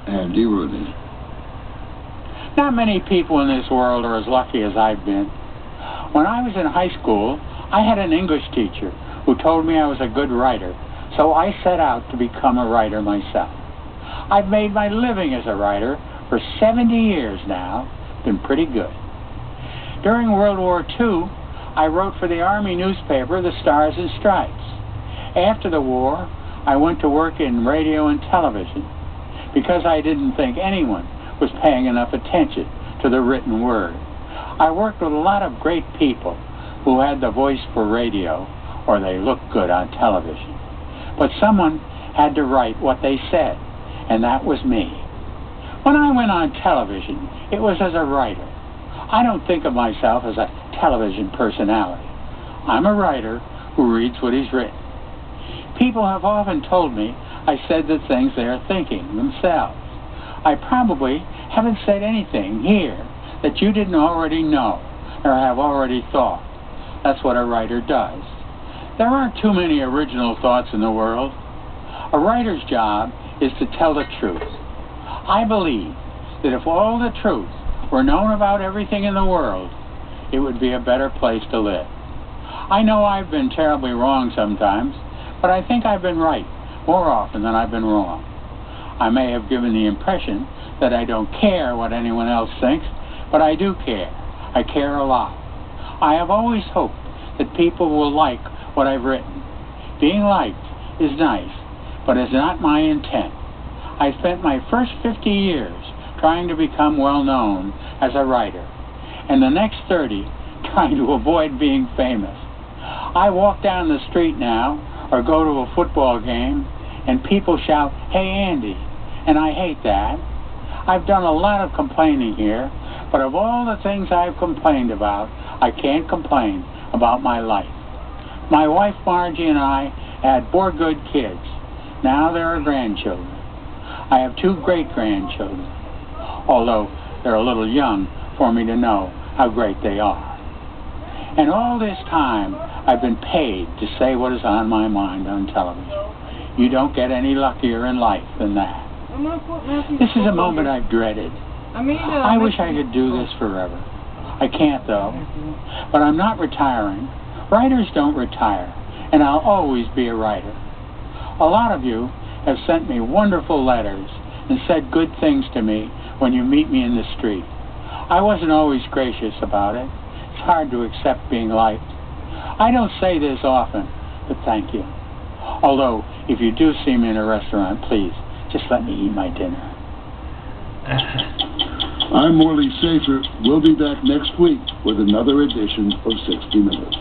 Andy Rooney. Not many people in this world are as lucky as I've been. When I was in high school, I had an English teacher who told me I was a good writer, so I set out to become a writer myself. I've made my living as a writer for 70 years now. Been pretty good. During World War II, I wrote for the Army newspaper, The Stars and Stripes. After the war, I went to work in radio and television because I didn't think anyone was paying enough attention to the written word. I worked with a lot of great people who had the voice for radio, or they looked good on television. But someone had to write what they said, and that was me. When I went on television, it was as a writer. I don't think of myself as a television personality. I'm a writer who reads what he's written. People have often told me I said the things they are thinking themselves. I probably haven't said anything here that you didn't already know or have already thought. That's what a writer does. There aren't too many original thoughts in the world. A writer's job is to tell the truth. I believe that if all the truth were known about everything in the world, it would be a better place to live. I know I've been terribly wrong sometimes, but I think I've been right more often than I've been wrong. I may have given the impression that I don't care what anyone else thinks, but I do care. I care a lot. I have always hoped that people will like what I've written. Being liked is nice, but it's not my intent. I spent my first 50 years trying to become well known as a writer, and the next 30 trying to avoid being famous. I walk down the street now or go to a football game and people shout, "Hey Andy," and I hate that. I've done a lot of complaining here, but of all the things I've complained about, I can't complain about my life. My wife Margie and I had 4 good kids. Now there are grandchildren. I have 2 great-grandchildren, although they're a little young for me to know how great they are. And all this time, I've been paid to say what is on my mind on television. You don't get any luckier in life than that. This is a moment I've dreaded. I wish I could do this forever. I can't, though. But I'm not retiring. Writers don't retire, and I'll always be a writer. A lot of you have sent me wonderful letters and said good things to me when you meet me in the street. I wasn't always gracious about it. It's hard to accept being liked. I don't say this often, but thank you. Although, if you do see me in a restaurant, please, just let me eat my dinner. I'm Morley Safer. We'll be back next week with another edition of 60 Minutes.